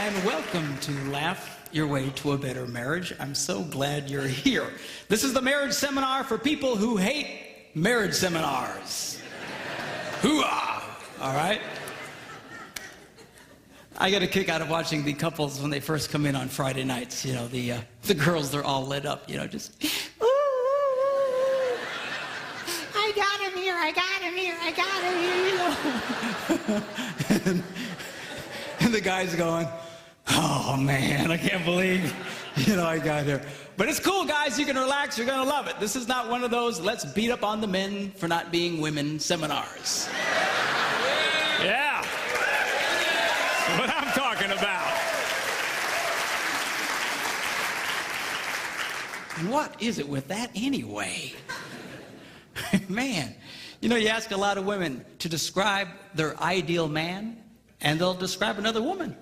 and welcome to Laugh Your Way to a Better Marriage. I'm so glad you're here. This is the marriage seminar for people who hate marriage seminars. Hoo-ah! All right? I get a kick out of watching the couples when they first come in on Friday nights. You know, the girls, they're all lit up, you know, just, ooh, I got him here, I got him here, I got him here, you know. And the guy's going, oh man, I can't believe, you know, I got here. But it's cool, guys. You can relax. You're going to love it. This is not one of those let's beat up on the men for not being women seminars. Yeah. That's what I'm talking about. And what is it with that anyway? Man, you know, you ask a lot of women to describe their ideal man, and they'll describe another woman.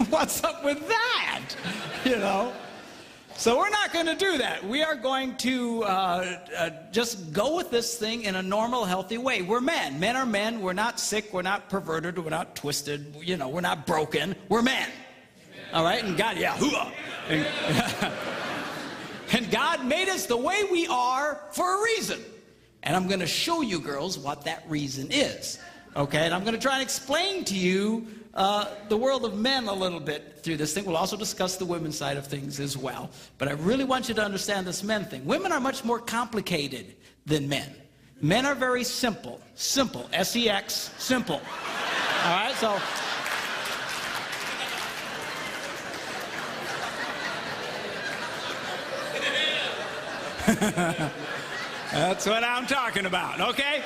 What's up with that? You know? So we're not going to do that. We are going to just go with this thing in a normal, healthy way. We're men. Men are men. We're not sick. We're not perverted. We're not twisted. You know, we're not broken. We're men. All right? And God, yeah, hoo-ah. And God made us the way we are for a reason. And I'm going to show you girls what that reason is. Okay? And I'm going to try and explain to you the world of men a little bit through this thing. We'll also discuss the women's side of things as well. But I really want you to understand this men thing. Women are much more complicated than men. Men are very simple. Simple. S-E-X. Simple. All right? So... That's what I'm talking about, okay?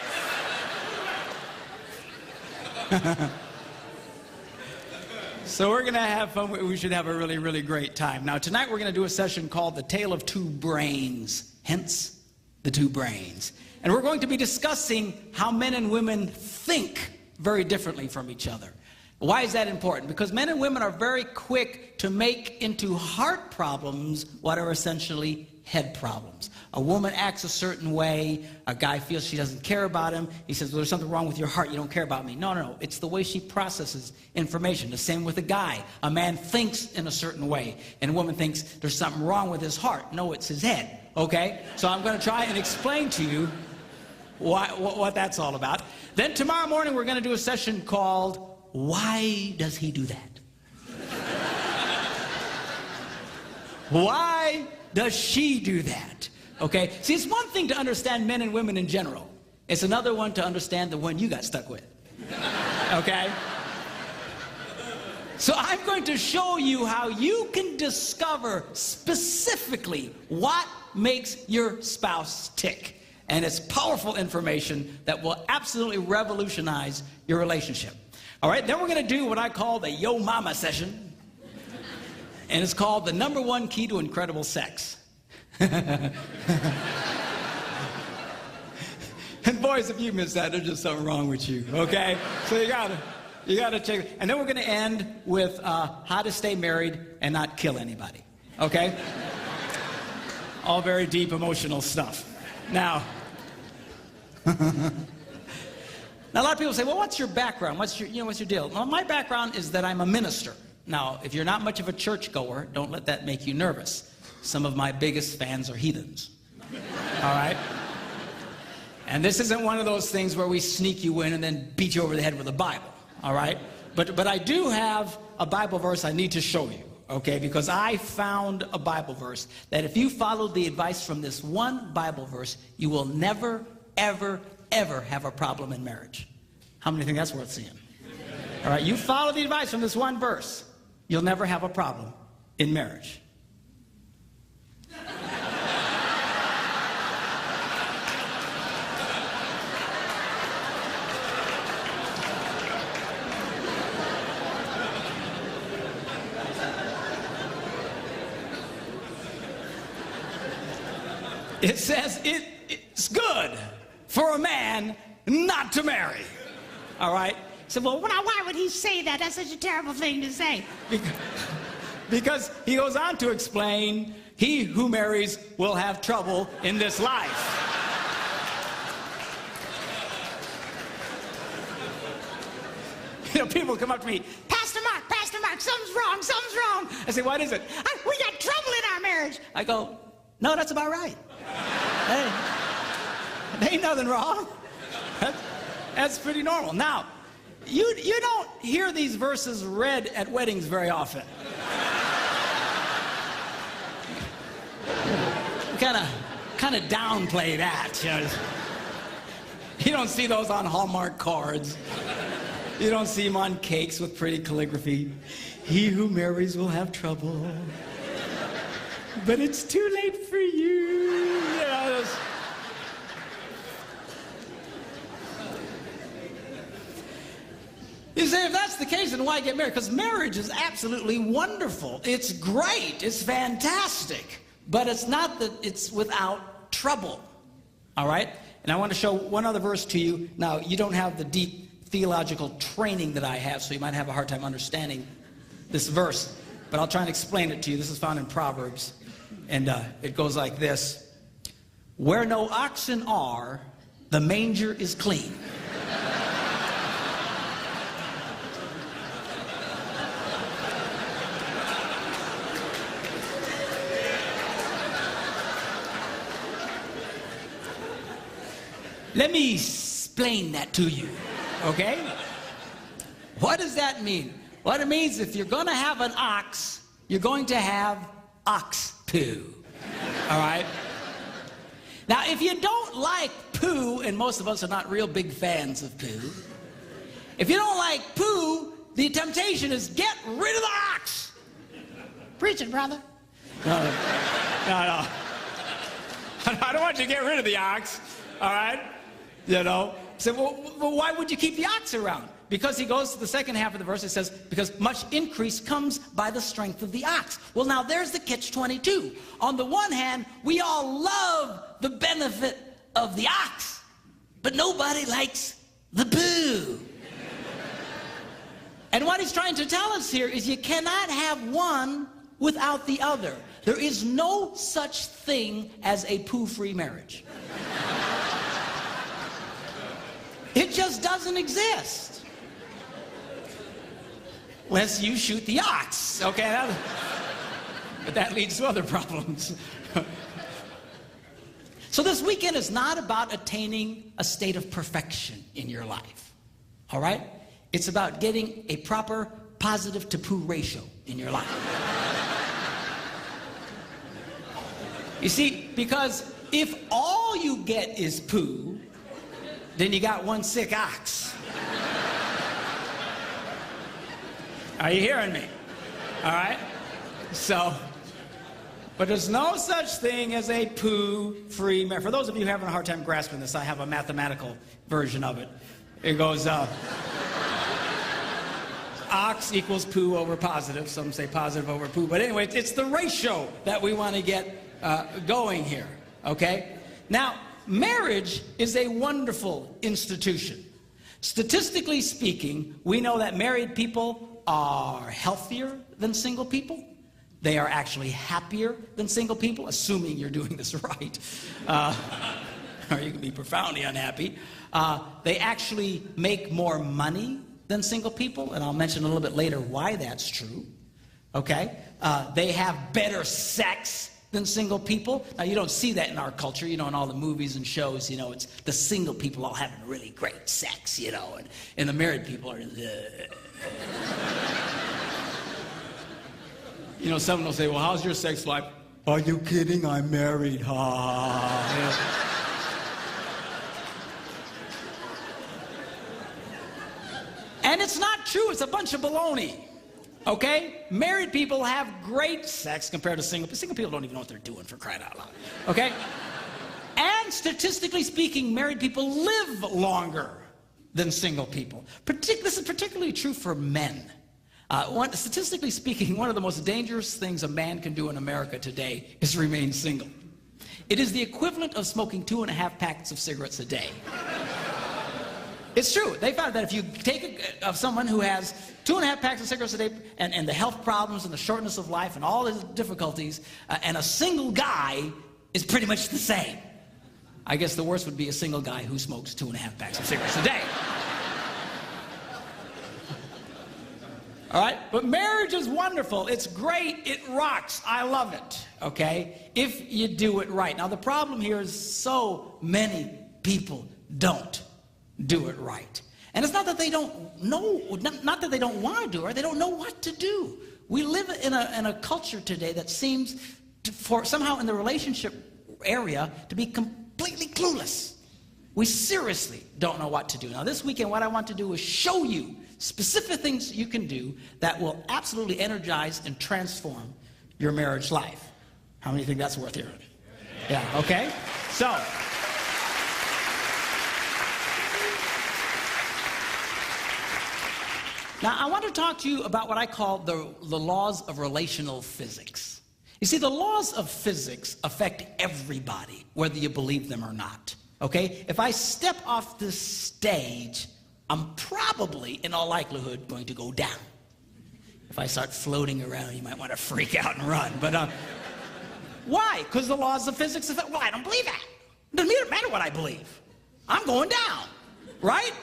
So we're going to have fun. We should have a really, really great time. Now, tonight we're going to do a session called The Tale of Two Brains, hence the two brains. And we're going to be discussing how men and women think very differently from each other. Why is that important? Because men and women are very quick to make into heart problems what are essentially head problems. A woman acts a certain way. A guy feels she doesn't care about him. He says, well, there's something wrong with your heart. You don't care about me. No, no, no. It's the way she processes information. The same with a guy. A man thinks in a certain way, and a woman thinks there's something wrong with his heart. No, it's his head. Okay? So I'm going to try and explain to you what that's all about. Then tomorrow morning we're going to do a session called Why Does He Do That? Why does she do that? Okay? See, it's one thing to understand men and women in general. It's another one to understand the one you got stuck with. Okay? So I'm going to show you how you can discover specifically what makes your spouse tick. And it's powerful information that will absolutely revolutionize your relationship. All right? Then we're going to do what I call the Yo Mama session. And it's called the #1 key to incredible sex. And boys, if you miss that, there's just something wrong with you, okay? So you gotta check it. And then we're gonna end with how to stay married and not kill anybody, okay? All very deep emotional stuff. Now, now a lot of people say, well, what's your background? What's your deal? Well, my background is that I'm a minister. Now, if you're not much of a churchgoer, don't let that make you nervous. Some of my biggest fans are heathens. All right? And this isn't one of those things where we sneak you in and then beat you over the head with a Bible. All right? But I do have a Bible verse I need to show you, okay? Because I found a Bible verse that if you follow the advice from this one Bible verse, you will never, ever, ever have a problem in marriage. How many think that's worth seeing? All right? You follow the advice from this one verse, you'll never have a problem in marriage. It says it's good for a man not to marry. All right? So, well, why would he say that? That's such a terrible thing to say. Because he goes on to explain, he who marries will have trouble in this life. People come up to me, Pastor Mark, something's wrong. I say, what is it? We got trouble in our marriage. I go, no, that's about right. Hey, there ain't nothing wrong. That's pretty normal. Now, you don't hear these verses read at weddings very often. Kind of downplay that. You don't see those on Hallmark cards. You don't see them on cakes with pretty calligraphy. He who marries will have trouble, but it's too late for you. You say, if that's the case, then why get married? Because marriage is absolutely wonderful. It's great. It's fantastic. But it's not that it's without trouble. All right? And I want to show one other verse to you. Now, you don't have the deep theological training that I have, so you might have a hard time understanding this verse. But I'll try and explain it to you. This is found in Proverbs. And it goes like this. Where no oxen are, the manger is clean. Let me explain that to you, okay? What does that mean? What it means, if you're going to have an ox, you're going to have ox poo, all right? Now, if you don't like poo, and most of us are not real big fans of poo, if you don't like poo, the temptation is get rid of the ox. Preach it, brother. No. I don't want you to get rid of the ox, all right? So, well, why would you keep the ox around? Because he goes to the second half of the verse, it says, because much increase comes by the strength of the ox. Well, now there's the catch-22. On the one hand, we all love the benefit of the ox, but nobody likes the poo. And what he's trying to tell us here is you cannot have one without the other. There is no such thing as a poo-free marriage. It just doesn't exist. Unless you shoot the ox, okay? But that leads to other problems. So this weekend is not about attaining a state of perfection in your life, all right? It's about getting a proper positive to poo ratio in your life. You see, because if all you get is poo, then you got one sick ox. Are you hearing me? All right? So, but there's no such thing as a poo-free marriage. For those of you who are having a hard time grasping this, I have a mathematical version of it. It goes, ox equals poo over positive. Some say positive over poo. But anyway, it's the ratio that we want to get going here, okay? Now, marriage is a wonderful institution. Statistically speaking, we know that married people are healthier than single people. They are actually happier than single people, assuming you're doing this right. Or you can be profoundly unhappy. They actually make more money than single people, and I'll mention a little bit later why that's true. Okay? They have better sex than single people. Now, you don't see that in our culture, in all the movies and shows, it's the single people all having really great sex, and the married people are, someone will say, well, how's your sex life? Are you kidding? I'm married. And it's not true. It's a bunch of baloney. Okay? Married people have great sex compared to single people. Single people don't even know what they're doing, for crying out loud. Okay? And statistically speaking, married people live longer than single people. This is particularly true for men. Statistically speaking, one of the most dangerous things a man can do in America today is remain single. It is the equivalent of smoking 2.5 packs of cigarettes a day. It's true. They found that if you take of someone who has 2.5 packs of cigarettes a day and the health problems and the shortness of life and all the difficulties, and a single guy is pretty much the same. I guess the worst would be a single guy who smokes 2.5 packs of cigarettes a day. All right? But marriage is wonderful. It's great. It rocks. I love it, okay? If you do it right. Now, the problem here is so many people don't do it right. And it's not that they don't know, not that they don't want to do it, they don't know what to do. We live in a culture today that seems, somehow in the relationship area, to be completely clueless. We seriously don't know what to do. Now, this weekend, what I want to do is show you specific things you can do that will absolutely energize and transform your marriage life. How many think that's worth hearing? Yeah, okay? So, now I want to talk to you about what I call the laws of relational physics. You see, the laws of physics affect everybody, whether you believe them or not. Okay? If I step off this stage, I'm probably, in all likelihood, going to go down. If I start floating around, you might want to freak out and run. But why? Because the laws of physics affect. Well, I don't believe that. It doesn't matter what I believe. I'm going down, right?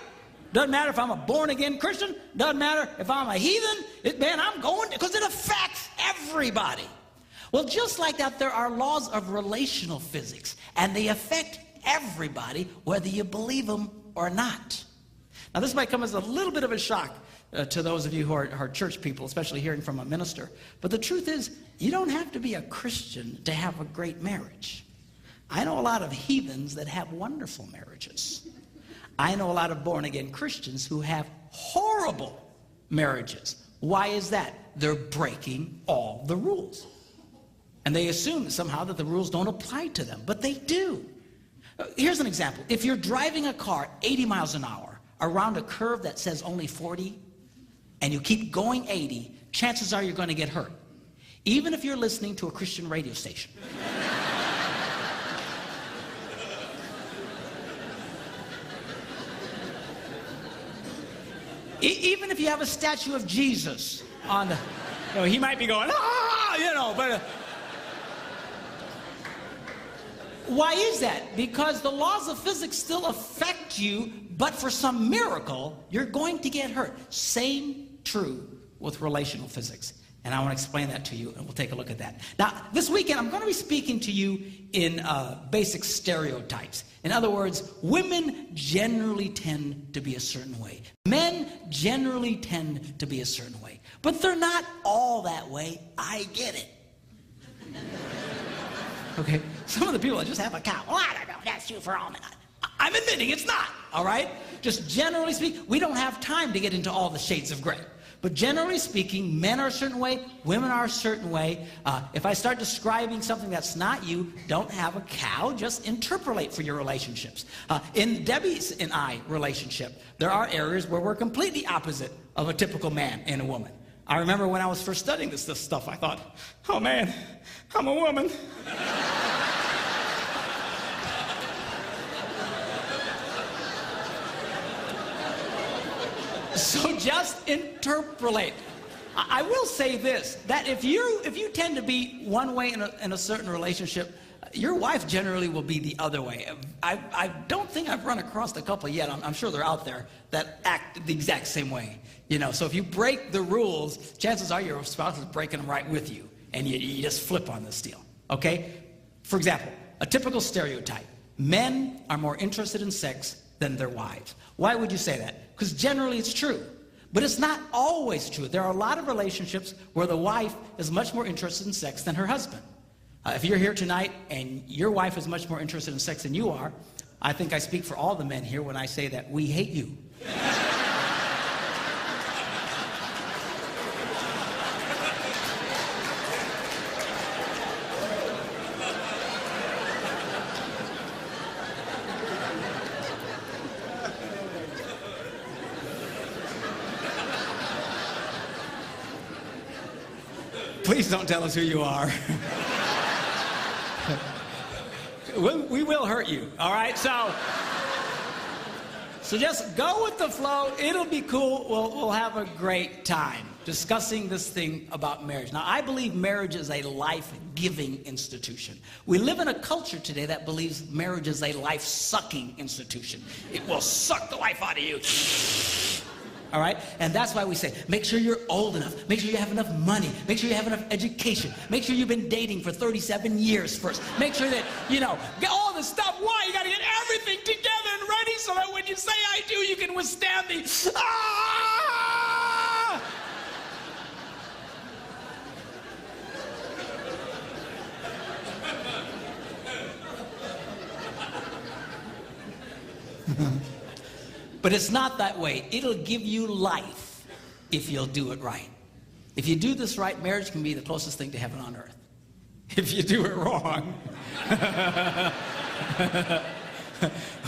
Doesn't matter if I'm a born-again Christian. Doesn't matter if I'm a heathen. Man, I'm going, because it affects everybody. Well, just like that, there are laws of relational physics, and they affect everybody, whether you believe them or not. Now, this might come as a little bit of a shock to those of you who are church people, especially hearing from a minister. But the truth is, you don't have to be a Christian to have a great marriage. I know a lot of heathens that have wonderful marriages. I know a lot of born-again Christians who have horrible marriages. Why is that? They're breaking all the rules. And they assume somehow that the rules don't apply to them, but they do. Here's an example. If you're driving a car 80 miles an hour around a curve that says only 40, and you keep going 80, chances are you're going to get hurt, even if you're listening to a Christian radio station. Even if you have a statue of Jesus on the, he might be going, but why is that? Because the laws of physics still affect you, but for some miracle, you're going to get hurt. Same true with relational physics. And I want to explain that to you, and we'll take a look at that. Now, this weekend, I'm going to be speaking to you in basic stereotypes. In other words, women generally tend to be a certain way. Men generally tend to be a certain way. But they're not all that way. I get it. Okay? Some of the people that just have a cow. Well, I don't know. That's true for all men. I'm admitting it's not, all right? Just generally speaking, we don't have time to get into all the shades of gray. But generally speaking, men are a certain way, women are a certain way. If I start describing something that's not you, don't have a cow, just interpolate for your relationships. In Debbie's and I relationship, there are areas where we're completely opposite of a typical man and a woman. I remember when I was first studying this stuff, I thought, oh man, I'm a woman. So just interpolate. I will say this, that if you tend to be one way in a certain relationship, your wife generally will be the other way. I don't think I've run across a couple yet. I'm sure they're out there that act the exact same way. So if you break the rules, chances are your spouse is breaking them right with you, and you just flip on this deal. Okay? For example, a typical stereotype: men are more interested in sex than their wives. Why would you say that? Because generally it's true. But it's not always true. There are a lot of relationships where the wife is much more interested in sex than her husband. If you're here tonight and your wife is much more interested in sex than you are, I think I speak for all the men here when I say that we hate you. Please don't tell us who you are. We will hurt you, all right? So just go with the flow. It'll be cool. We'll have a great time discussing this thing about marriage. Now, I believe marriage is a life-giving institution. We live in a culture today that believes marriage is a life-sucking institution. It will suck the life out of you. all right? And that's why we say, make sure you're old enough. Make sure you have enough money. Make sure you have enough education. Make sure you've been dating for 37 years first. Make sure that, you know, get all the stuff. Why? You got to get everything together and ready so that when you say I do, you can withstand the, ah! But it's not that way. It'll give you life if you'll do it right. If you do this right, marriage can be the closest thing to heaven on earth. If you do it wrong,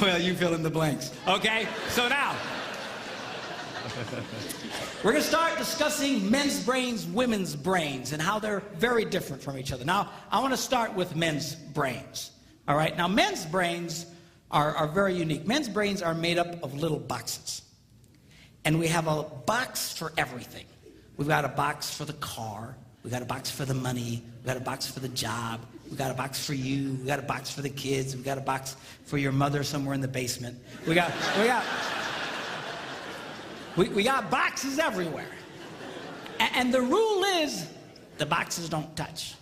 well, you fill in the blanks. Okay? So now, we're going to start discussing men's brains, women's brains, and how they're very different from each other. Now, I want to start with men's brains. All right? Now, men's brains are very unique. Men's brains are made up of little boxes. And we have a box for everything. We've got a box for the car. We've got a box for the money. We've got a box for the job. We've got a box for you. We've got a box for the kids. We've got a box for your mother somewhere in the basement. We got boxes everywhere. And the rule is the boxes don't touch.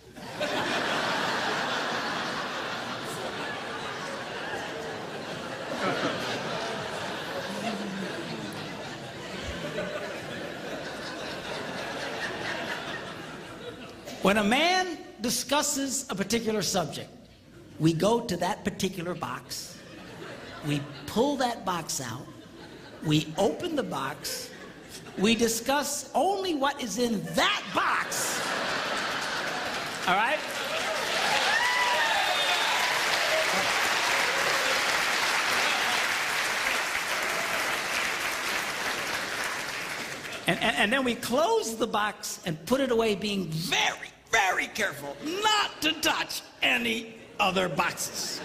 When a man discusses a particular subject, we go to that particular box, we pull that box out, we open the box, we discuss only what is in that box. All right? And then we close the box and put it away, being very, very careful not to touch any other boxes.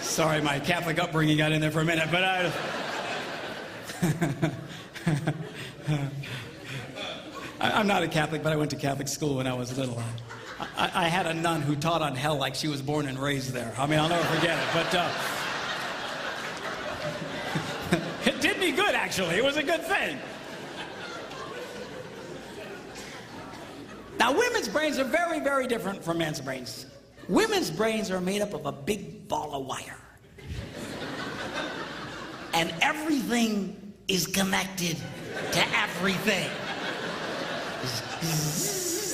Sorry, my Catholic upbringing got in there for a minute, but I'm not a Catholic, but I went to Catholic school when I was little. I had a nun who taught on hell like she was born and raised there. I mean, I'll never forget it, but it did me good, actually. It was a good thing. Now, women's brains are very, very different from men's brains. Women's brains are made up of a big ball of wire. And everything is connected to everything.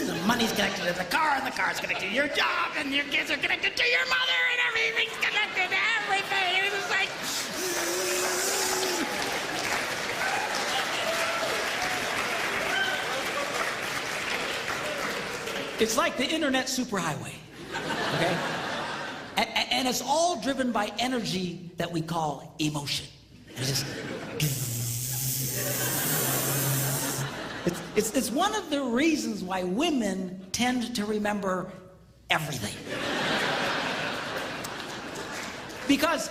The money's connected to the car, and the car's connected to your job, and your kids are connected to your mother, and everything's connected to everything. It's just like... It's like the internet superhighway. Okay? And it's all driven by energy that we call emotion. It's just... It's one of the reasons why women tend to remember everything. Because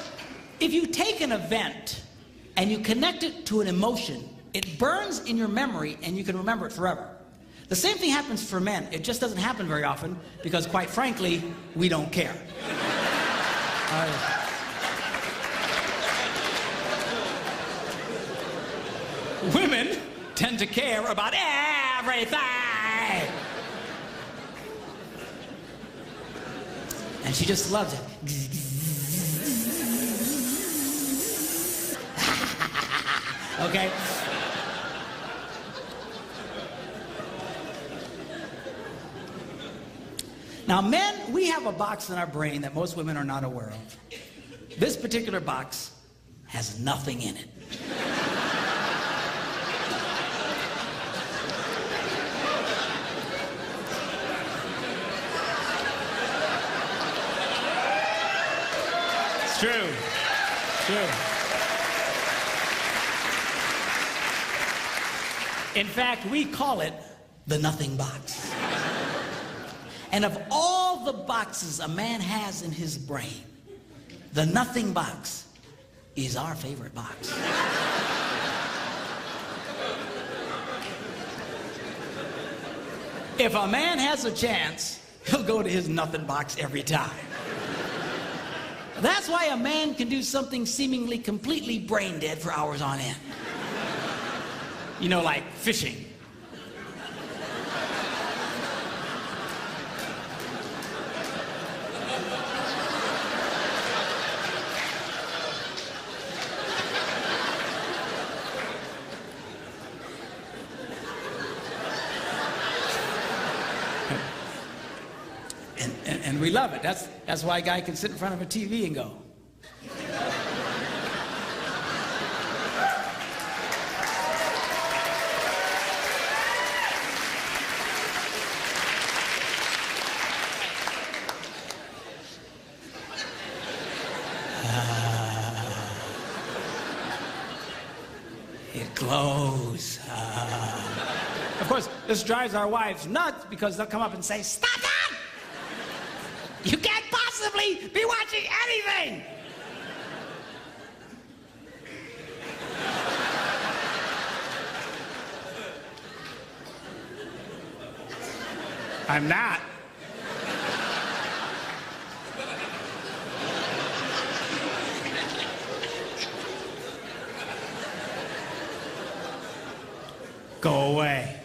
if you take an event and you connect it to an emotion, it burns in your memory and you can remember it forever. The same thing happens for men. It just doesn't happen very often because, quite frankly, we don't care. Women tend to care about everything. And she just loves it. Okay? Now, men, we have a box in our brain that most women are not aware of. This particular box has nothing in it. It's true. It's true. In fact, we call it the nothing box. And of all the boxes a man has in his brain, the nothing box is our favorite box. If a man has a chance, he'll go to his nothing box every time. That's why a man can do something seemingly completely brain dead for hours on end. You know, like fishing. And we love it. That's why a guy can sit in front of a TV and go. It glows. Of course, this drives our wives nuts because they'll come up and say, "Stop that! You can't possibly be watching anything!" I'm not. Go away.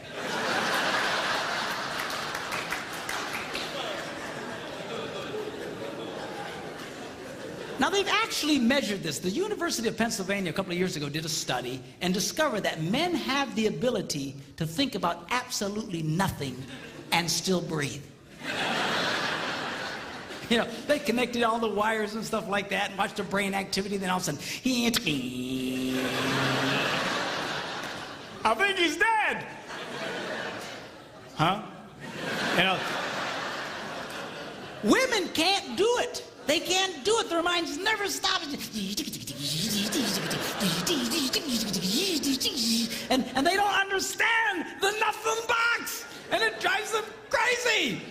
Now, they've actually measured this. The University of Pennsylvania a couple of years ago did a study and discovered that men have the ability to think about absolutely nothing and still breathe. You know, they connected all the wires and stuff like that and watched the brain activity, then all of a sudden, I think he's dead. Huh? You know, women can't do it. They can't do it. Their minds never stop. And they don't understand the nothing box. And it drives them crazy.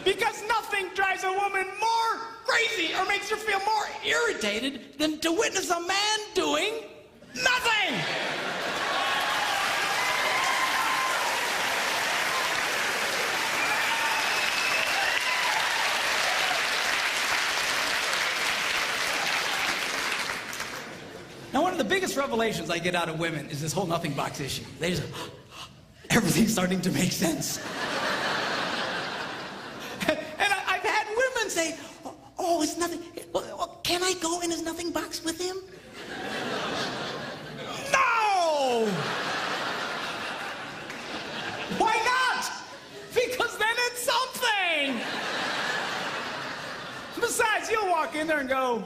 Because nothing drives a woman more crazy or makes her feel more irritated than to witness a man doing nothing. Now, one of the biggest revelations I get out of women is this whole nothing box issue. They just, everything's starting to make sense. And I've had women say, "Oh, it's nothing. Well, can I go in his nothing box with him?" No! Why not? Because then it's something. Besides, you'll walk in there and go,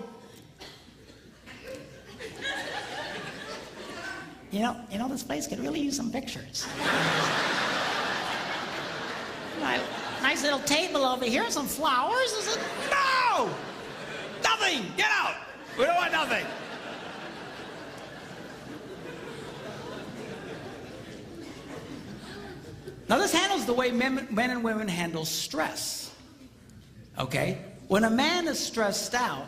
You know, this place could really use some pictures. Nice little table over here, some flowers. Is it? No! Nothing! Get out! We don't want nothing. Now, this handles the way men and women handle stress. Okay? When a man is stressed out,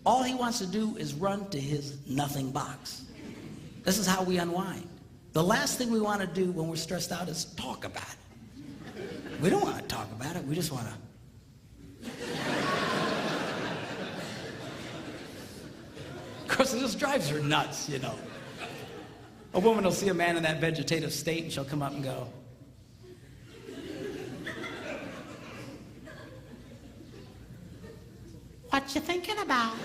all he wants to do is run to his nothing box. This is how we unwind. The last thing we want to do when we're stressed out is talk about it. We don't want to talk about it. We just want to. Of course, it just drives her nuts, you know. A woman will see a man in that vegetative state and she'll come up and go, "What you thinking about?"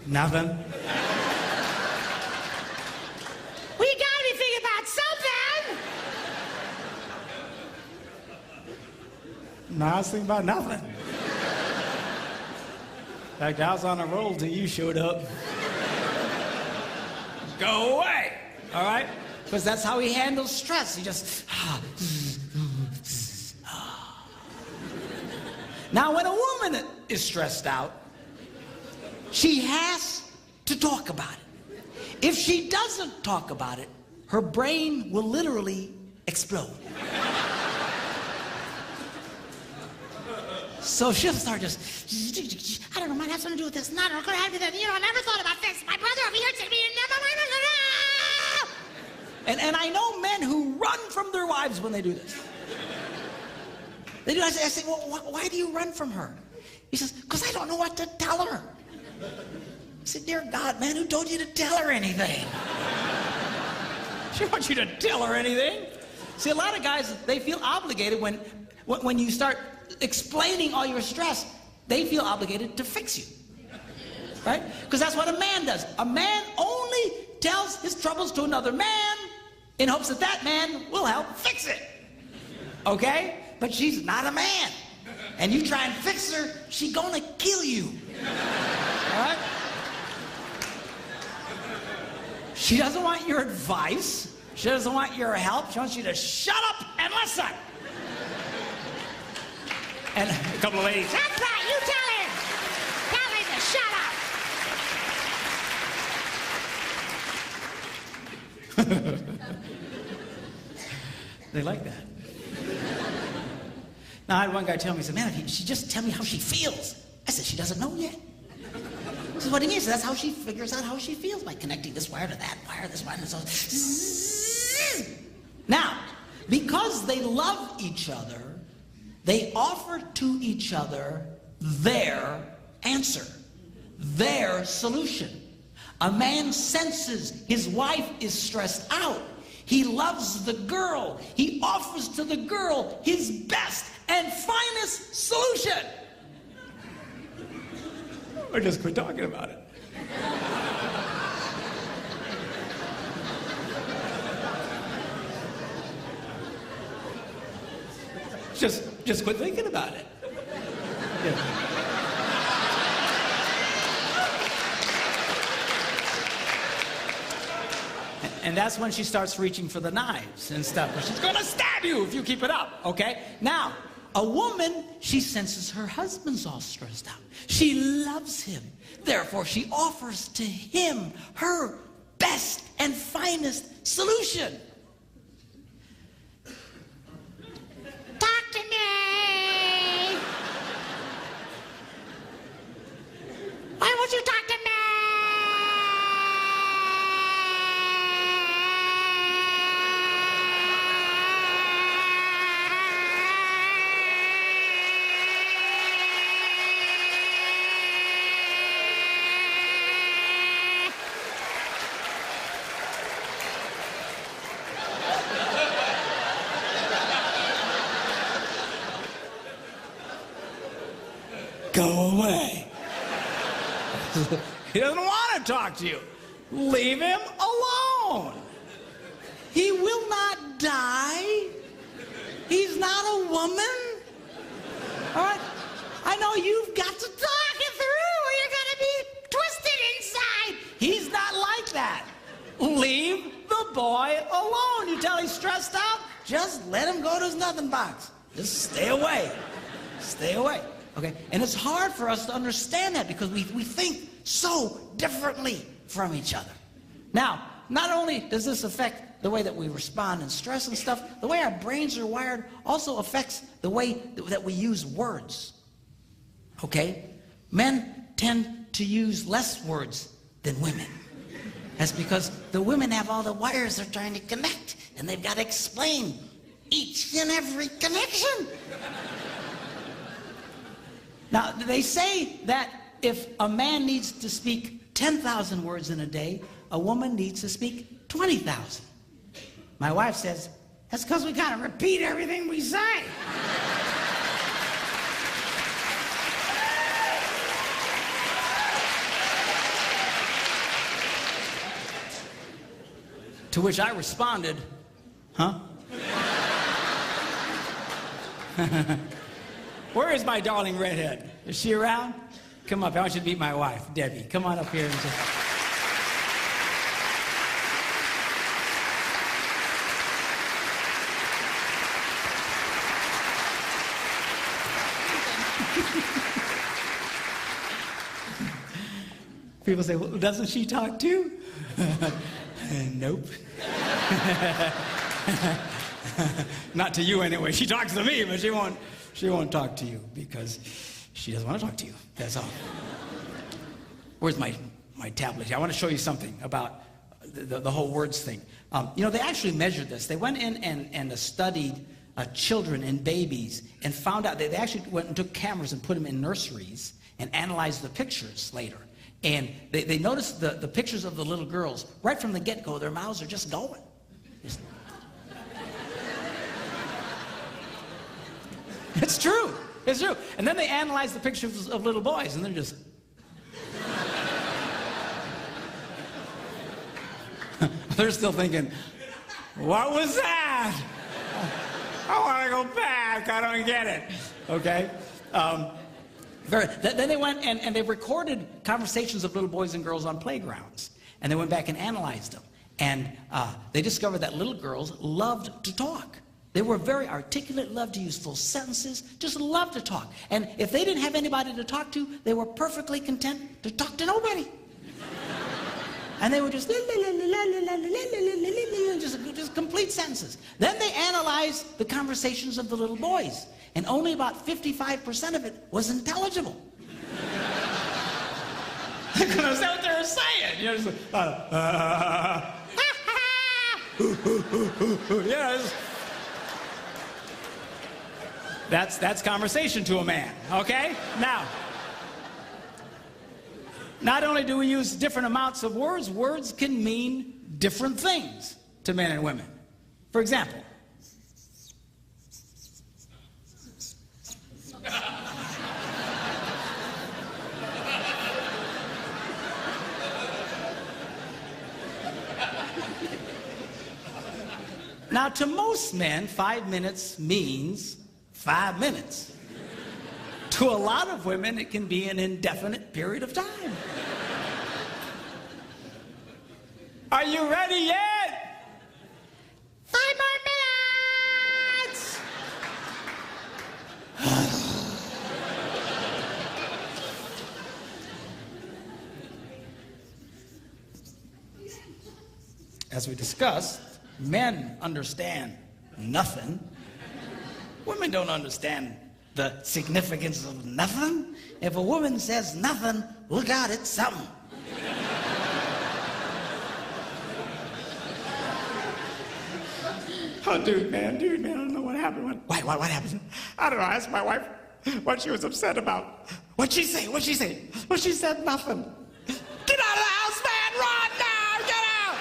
Nothing. We gotta be thinking about something. No, I was thinking about nothing. In fact, I was on a roll till you showed up. go away, all right? Because that's how he handles stress. He just, Now, when a woman is stressed out, she has to talk about it. If she doesn't talk about it, her brain will literally explode. So she'll start just, I don't know, might have something to do with this. No, I'm going to have to do that. You know, I never thought about this. My brother over here said to me, and I know men who run from their wives when they do this. They do. I say, well, why do you run from her? He says, because I don't know what to tell her. I said, dear God, man, who told you to tell her anything? She wants you to tell her anything. See, a lot of guys, they feel obligated when you start explaining all your stress, they feel obligated to fix you. Right? Because that's what a man does. A man only tells his troubles to another man in hopes that that man will help fix it. Okay? But she's not a man. And you try and fix her, she's gonna kill you. All right? She doesn't want your advice. She doesn't want your help. She wants you to shut up and listen. And a couple of ladies, that's right, you tell him. Tell him to shut up. They like that. Now, I had one guy tell me, he said, man, if she just tell me how she feels. I said, she doesn't know yet. This is what he means. That's how she figures out how she feels, by connecting this wire to that wire, this wire, and so. Now, because they love each other, they offer to each other their answer, their solution. A man senses his wife is stressed out. He loves the girl. He offers to the girl his best and finest solution. Or just quit talking about it. Just quit thinking about it. Yeah. And that's when she starts reaching for the knives and stuff. She's gonna stab you if you keep it up, okay? Now, a woman, she senses her husband's all stressed out. She loves him. Therefore, she offers to him her best and finest solution. Talk to me. Why won't you talk to me? Go away. He doesn't want to talk to you. Leave him alone. He will not die. He's not a woman. All right? I know you've got to talk it through or you're going to be twisted inside. He's not like that. Leave the boy alone. You tell he's stressed out, just let him go to his nothing box. Just stay away. Stay away. Okay? And it's hard for us to understand that because we think so differently from each other. Now, not only does this affect the way that we respond in stress and stuff, the way our brains are wired also affects the way that we use words. Okay? Men tend to use less words than women. That's because the women have all the wires they're trying to connect, and they've got to explain each and every connection. Now, they say that if a man needs to speak 10,000 words in a day, a woman needs to speak 20,000. My wife says, that's because we kind of repeat everything we say. To which I responded, huh? Where is my darling redhead? Is she around? Come up. I want you to meet my wife, Debbie. Come on up here and just... People say, well, doesn't she talk too? Nope. Not to you anyway. She talks to me, but she won't talk to you because she doesn't want to talk to you. That's all. Where's my tablet here? I want to show you something about the whole words thing. They actually measured this. They went in and studied children and babies and found out, they actually went and took cameras and put them in nurseries and analyzed the pictures later. And they noticed the pictures of the little girls, right from the get-go, their mouths are just going. It's true. It's true. And then they analyzed the pictures of little boys, and they're just... They're still thinking, what was that? I want to go back. I don't get it. Okay? Then they went and they recorded conversations of little boys and girls on playgrounds. And they went back and analyzed them. And they discovered that little girls loved to talk. They were very articulate, loved to use full sentences, just loved to talk. And if they didn't have anybody to talk to, they were perfectly content to talk to nobody. And they were just complete sentences. Then they analyzed the conversations of the little boys, and only about 55% of it was intelligible. They couldn't understand what they were saying. You know, just that's conversation to a man. Okay? Now, not only do we use different amounts of words, words can mean different things to men and women. For example, now to most men, 5 minutes means 5 minutes. To a lot of women, it can be an indefinite period of time. Are you ready yet? 5 more minutes! As we discussed, men understand nothing. Women don't understand the significance of nothing. If a woman says nothing, look out, it's something. Oh, dude, man, I don't know what happened. What happened? I don't know, I asked my wife what she was upset about. What'd she say? Well, she said nothing. Get out of the house, man, run now, get out!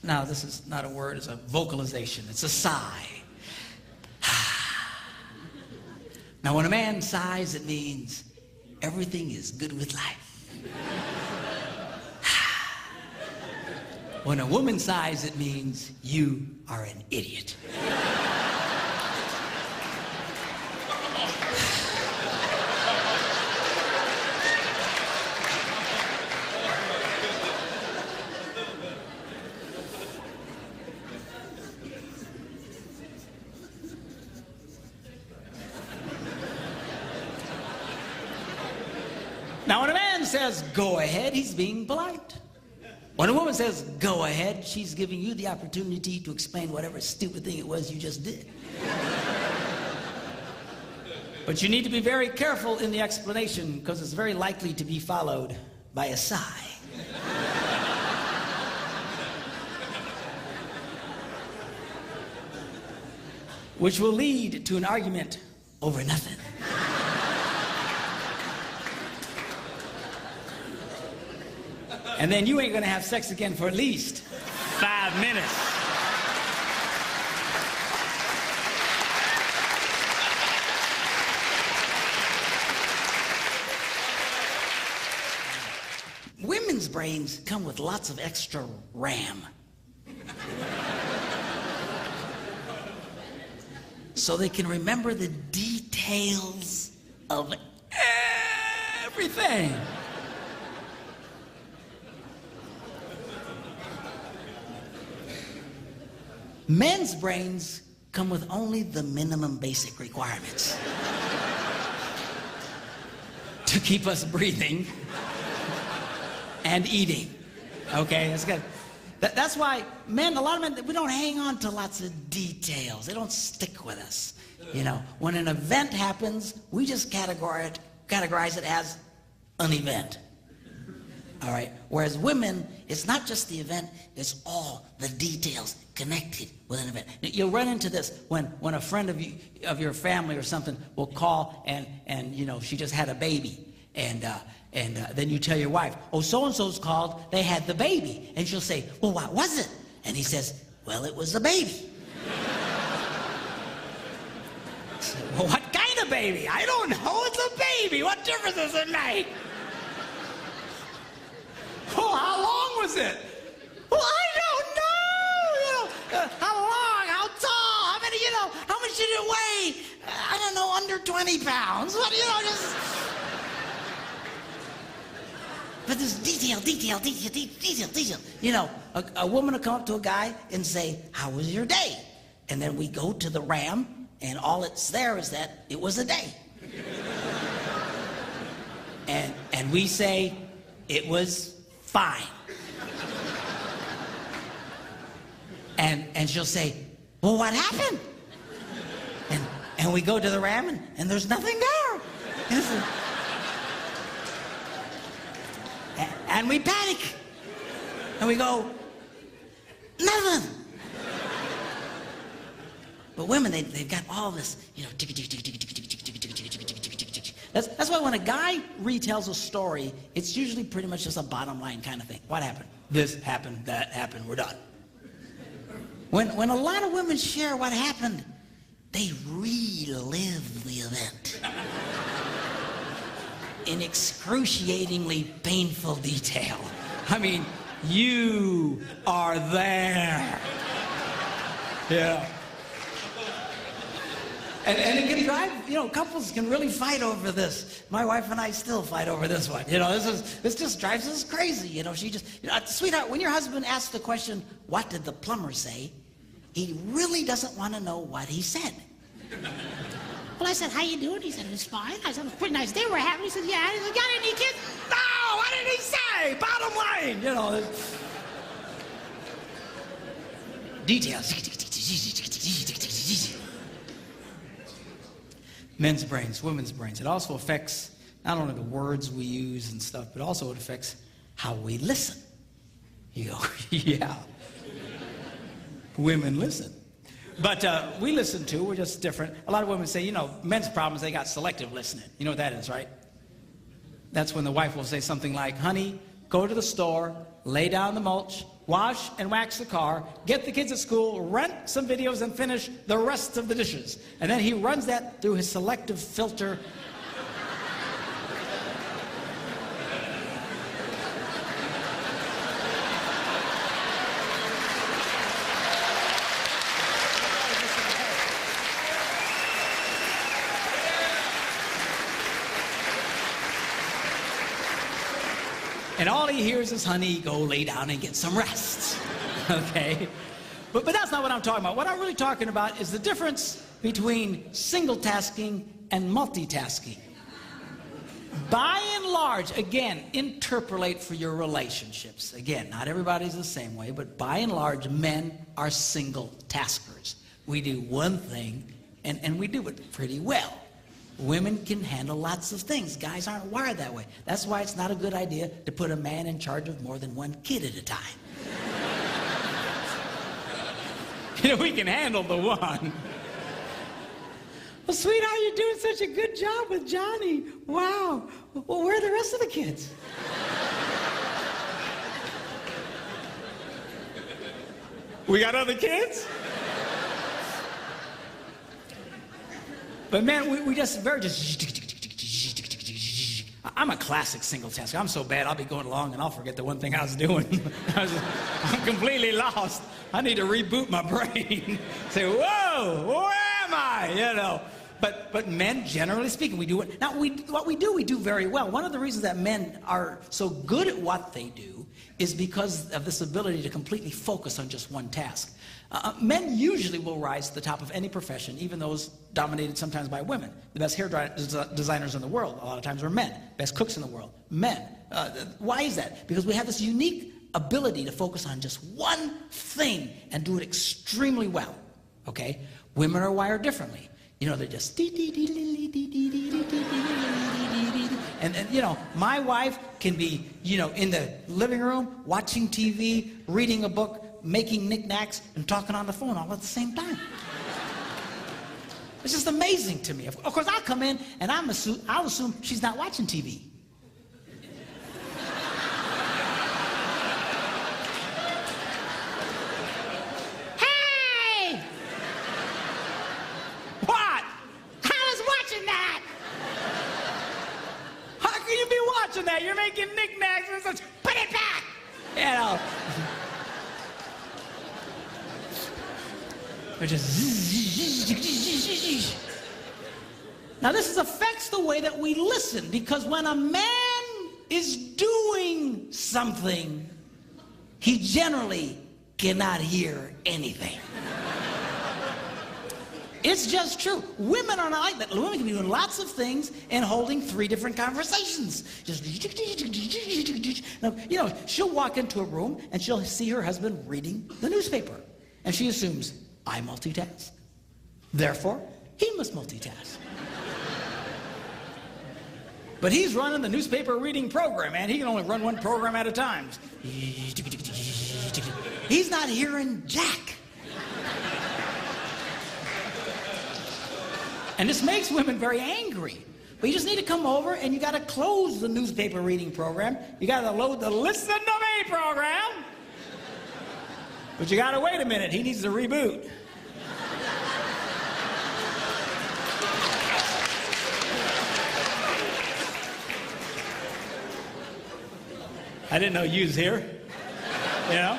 Now, this is not a word, it's a vocalization. It's a sigh. Now, when a man sighs, it means everything is good with life. When a woman sighs, it means you are an idiot. Now, when a man says, go ahead, he's being polite. When a woman says, go ahead, she's giving you the opportunity to explain whatever stupid thing it was you just did. But you need to be very careful in the explanation because it's very likely to be followed by a sigh. Which will lead to an argument over nothing. And then you ain't gonna have sex again for at least 5 minutes. Women's brains come with lots of extra RAM. So they can remember the details of everything. Men's brains come with only the minimum basic requirements to keep us breathing and eating. Okay, that's good. That's why men, a lot of men, we don't hang on to lots of details. They don't stick with us. You know, when an event happens, we just categorize it as an event. All right. Whereas women, it's not just the event, it's all the details connected with an event. You'll run into this when a friend of your family or something will call and you know, she just had a baby. And then you tell your wife, oh, so-and-so's called, they had the baby. And she'll say, well, what was it? And he says, well, it was a baby. Well, what kind of baby? I don't know, it's a baby. What difference does it make? Oh, how long was it? Well, I don't know. You know, how long, how tall, how many, you know, how much did it weigh? I don't know, under 20 pounds. What, you know, just... But there's detail. You know, a woman will come up to a guy and say, how was your day? And then we go to the RAM, and all it's there is that it was a day. And we say, it was fine. And she'll say, well, what happened? And we go to the RAM, and there's nothing there. And we panic. And we go, nothing. But women, they've got all this, you know, that's why when a guy retells a story, it's usually pretty much just a bottom line kind of thing. What happened? This happened, that happened, we're done. When a lot of women share what happened, they relive the event in excruciatingly painful detail. I mean, you are there. Yeah. And it can drive, you know, couples can really fight over this. My wife and I still fight over this one. You know, this just drives us crazy. You know, she just, you know, sweetheart, when your husband asks the question, what did the plumber say? He really doesn't want to know what he said. Well, I said, how you doing? He said, it was fine. I said, it was a pretty nice day we're having. He said, yeah. He said, got any kids? No, what did he say? Bottom line, you know. Details. Men's brains, women's brains. It also affects not only the words we use and stuff, but also it affects how we listen. You go, yeah. Women listen. But we listen too, we're just different. A lot of women say, you know, men's problems, they got selective listening. You know what that is, right? That's when the wife will say something like, honey, go to the store, lay down the mulch, wash and wax the car, get the kids at school, rent some videos, and finish the rest of the dishes. And then he runs that through his selective filter. And all he hears is, honey, go lay down and get some rest, okay? But that's not what I'm talking about. What I'm really talking about is the difference between single tasking and multitasking. By and large, again, interpolate for your relationships. Again, not everybody's the same way, but by and large, men are single taskers. We do one thing, and we do it pretty well. Women can handle lots of things. Guys aren't wired that way. That's why it's not a good idea to put a man in charge of more than one kid at a time. You know, we can handle the one. Well, sweetheart, you're doing such a good job with Johnny. Wow. Well, where are the rest of the kids? We got other kids? But man, we just I'm a classic single tasker. I'm so bad, I'll be going along and I'll forget the one thing I was doing. I'm completely lost. I need to reboot my brain. Say, whoa, where am I? You know. But men, generally speaking, we do it. Now, what we do very well. One of the reasons that men are so good at what they do is because of this ability to completely focus on just one task. Men usually will rise to the top of any profession, even those dominated sometimes by women. The best hair designers in the world, a lot of times, are men. Best cooks in the world, men. Why is that? Because we have this unique ability to focus on just one thing and do it extremely well. Okay? Women are wired differently. You know, they're just and you know, my wife can be, you know, in the living room, watching TV, reading a book, making knickknacks, and talking on the phone all at the same time. It's just amazing to me. Of course, I'll come in and I'll assume she's not watching TV. That you're making knickknacks and such. Put it back, you know. We're just. Now this affects the way that we listen, because when a man is doing something, he generally cannot hear anything. It's just true. Women are not like that. Women can be doing lots of things and holding 3 different conversations. Just, now, you know, she'll walk into a room and she'll see her husband reading the newspaper. And she assumes, I multitask. Therefore, he must multitask. But he's running the newspaper reading program, and he can only run one program at a time. He's not hearing jack. And this makes women very angry. But you just need to come over and you got to close the newspaper reading program. You got to load the Listen to Me program. But you got to wait a minute. He needs to reboot. I didn't know you was here. You know?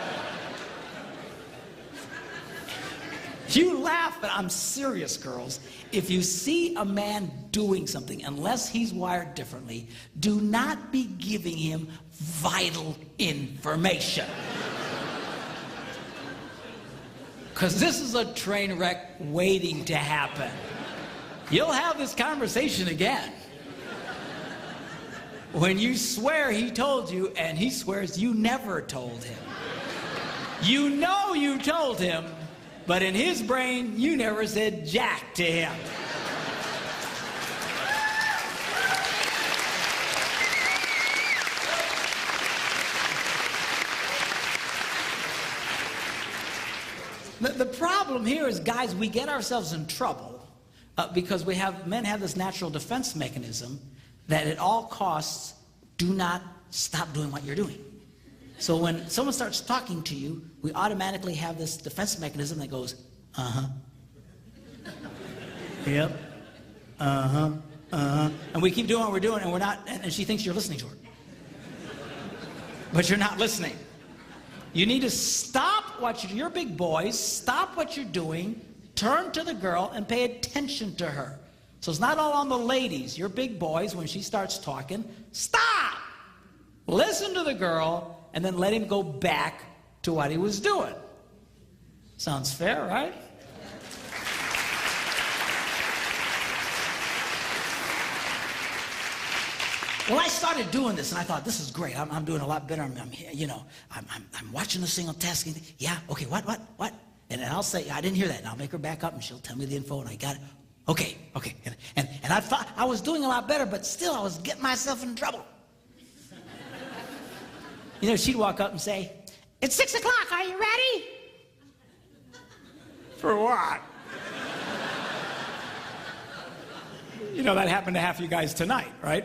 You laugh, but I'm serious, girls. If you see a man doing something, unless he's wired differently, do not be giving him vital information. Because this is a train wreck waiting to happen. You'll have this conversation again. When you swear he told you, and he swears you never told him. You know you told him, but in his brain, you never said jack to him. The problem here is, guys, we get ourselves in trouble because men have this natural defense mechanism that at all costs, do not stop doing what you're doing. So when someone starts talking to you, we automatically have this defense mechanism that goes, uh-huh. Yep. Uh-huh. Uh-huh. And we keep doing what we're doing, and we're not, and she thinks you're listening to her. But you're not listening. You need to stop you're big boys, stop what you're doing, turn to the girl, and pay attention to her. So it's not all on the ladies. You're big boys. When she starts talking, stop! Listen to the girl, and then let him go back to what he was doing. Sounds fair, right? Well, I started doing this, and I thought, this is great. I'm doing a lot better. I'm watching the single tasking. Yeah, okay, what? And then I'll say, I didn't hear that. And I'll make her back up, and she'll tell me the info, and I got it. Okay. And I thought I was doing a lot better, but still I was getting myself in trouble. You know, she'd walk up and say, it's 6 o'clock, are you ready? For what? You know, that happened to half you guys tonight, right?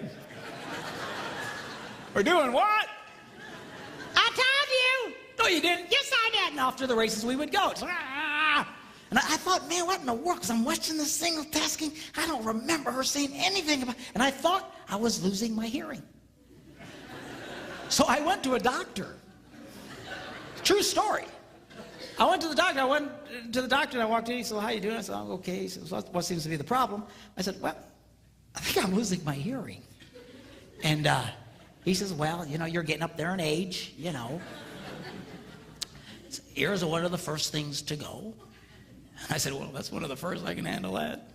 We're doing what? I told you. No, you didn't. Yes, I did. And off to the races we would go. And I thought, man, what in the world? Because I'm watching this single tasking. I don't remember her saying anything about it. And I thought I was losing my hearing. So I went to a doctor. True story. I went to the doctor. I went to the doctor and I walked in. He said, well, how you doing? I said, I'm okay. He said, what seems to be the problem? I said, well, I think I'm losing my hearing. And he says, well, you know, you're getting up there in age, you know. Ears are one of the first things to go. And I said, well, that's one of the first. I can handle that.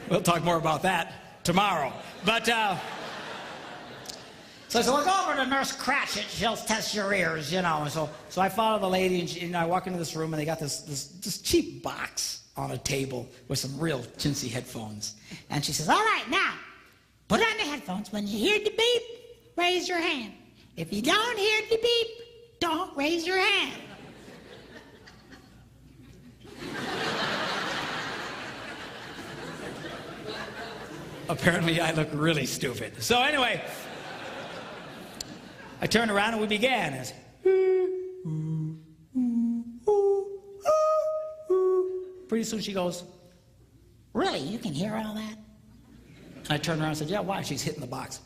We'll talk more about that tomorrow. But, so I said, well, go over to Nurse Cratchit. She'll test your ears, you know. And so I follow the lady, and you know, I walk into this room, and they got this cheap box on a table with some real chintzy headphones. And she says, all right, now, put on the headphones. When you hear the beep, raise your hand. If you don't hear the beep, don't raise your hand. Apparently, I look really stupid. So anyway, I turned around and we began. I said, pretty soon she goes, really, you can hear all that? And I turned around and said, yeah, why? She's hitting the box.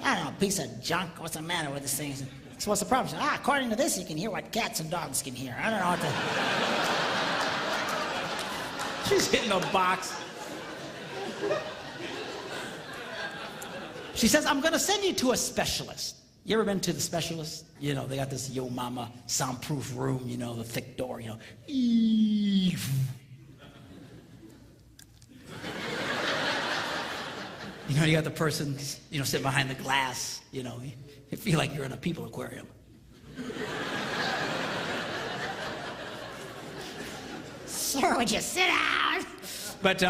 I don't know, piece of junk. What's the matter with this thing? So what's the problem? She said, according to this, you can hear what cats and dogs can hear. I don't know what to... She's hitting the box. She says, I'm going to send you to a specialist. You ever been to the specialist? You know, they got this Yo Mama soundproof room, you know, the thick door, you know. You know, you got the person, you know, sitting behind the glass, you know. You feel like you're in a people aquarium. Sir, would you sit down? But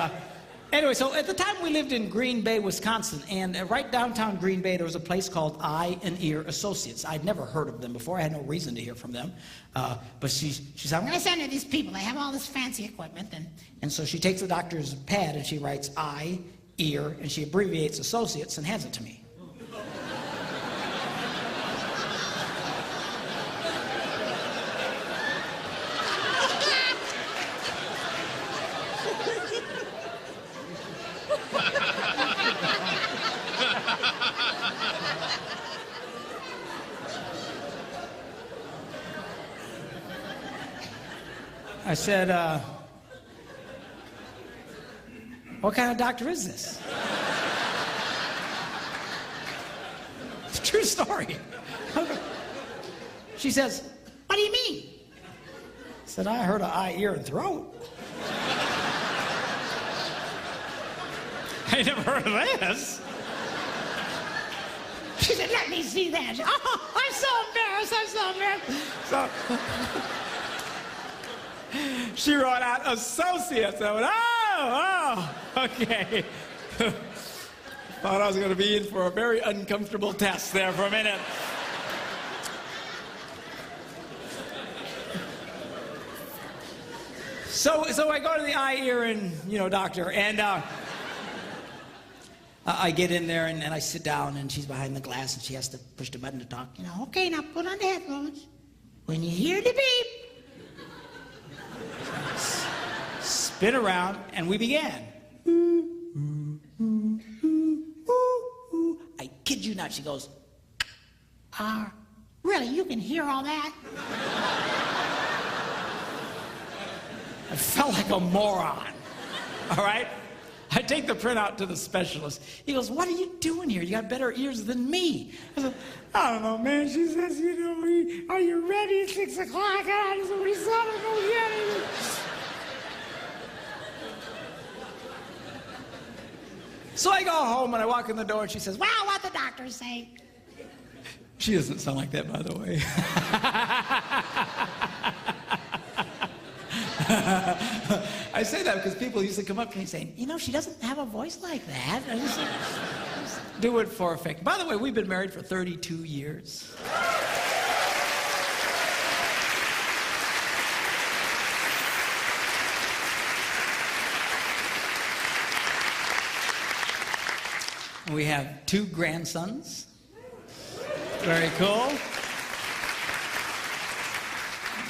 anyway, so at the time we lived in Green Bay, Wisconsin, and right downtown Green Bay, there was a place called Eye and Ear Associates. I'd never heard of them before. I had no reason to hear from them. But she said, I'm going to send you these people. They have all this fancy equipment. And so she takes the doctor's pad and she writes eye, ear, and she abbreviates associates and hands it to me. I said, what kind of doctor is this? It's a true story. She says, what do you mean? I said, I heard of eye, ear, and throat. I never heard of this. She said, let me see that. Oh, I'm so embarrassed. So she wrote out associates. I went, oh, okay. Thought I was going to be in for a very uncomfortable test there for a minute. So I go to the eye, ear, and, you know, doctor, and I get in there and I sit down, and she's behind the glass, and she has to push the button to talk. You know, okay, now put on the headphones. When you hear the beep, spin around, and we began. I kid you not, she goes, really, you can hear all that? I felt like a moron, all right? I take the printout to the specialist. He goes, what are you doing here? You got better ears than me. I said, I don't know, man. She says, you know, are you ready at 6 o'clock? I said, we saw it go yet. So I go home and I walk in the door and she says, wow, what'd the doctor say? She doesn't sound like that, by the way. I say that because people used to come up to me saying, you know, she doesn't have a voice like that. I just do it for effect. By the way, we've been married for 32 years. We have 2 grandsons. Very cool.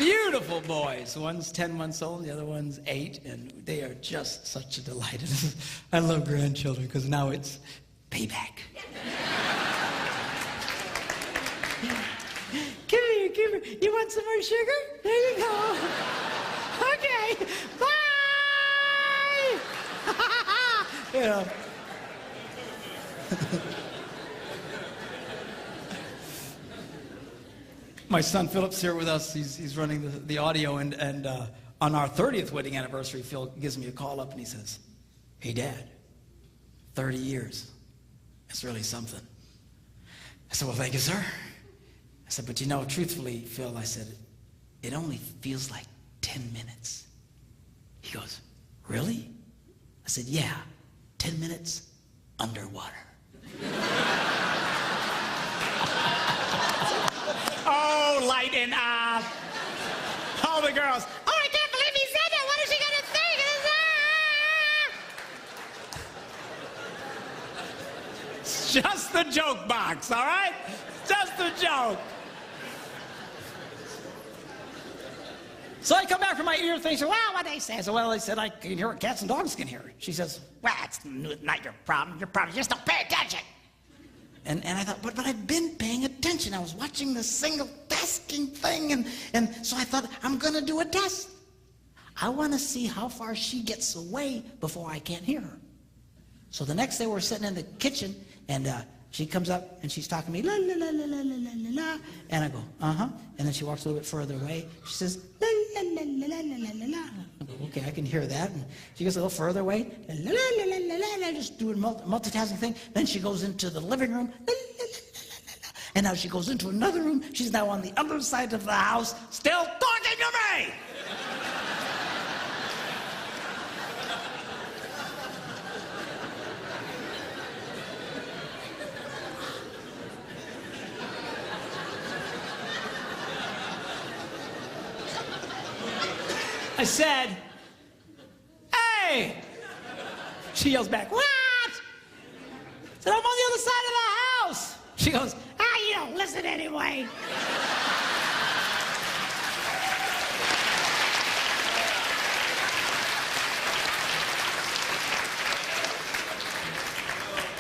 Beautiful boys. One's 10 months old, the other one's 8, and they are just such a delight. I love grandchildren because now it's payback. Come here. You want some more sugar? There you go. Okay. Bye. Yeah. My son Philip's here with us. He's running the audio, and on our 30th wedding anniversary, Phil gives me a call up and he says, "Hey, Dad, 30 years. It's really something." I said, "Well, thank you, sir." I said, "But you know, truthfully, Phil," I said, "it only feels like 10 minutes. He goes, "Really?" I said, "Yeah, 10 minutes underwater." Oh, lighten up. All the girls, "Oh, I can't believe he said that. What is she going to think?" It's just the joke box, all right? Just the joke. So I come back from my ear thing. She said, "Well, what they say?" I said, "Well, they said I can hear what cats and dogs can hear." She says, "Well, it's not your problem. Your problem is just don't pay attention." And I thought, but I've been paying attention. I was watching the single tasking thing, and so I thought, I'm going to do a test. I want to see how far she gets away before I can't hear her. So the next day we're sitting in the kitchen, and she comes up, and she's talking to me, la, la, la, la, la, la, la, la, and I go, uh-huh. And then she walks a little bit further away. She says, la, la, la, la, la, la, la, la. I go, okay, I can hear that. And she goes a little further away, la, la, la, la, la, la, la, just doing multitasking thing. Then she goes into the living room, la, la, la, la, la, la. And now she goes into another room. She's now on the other side of the house, still talking to me. I said, "Hey!" She yells back, "What?" I said, "I'm on the other side of the house." She goes, "You don't listen anyway."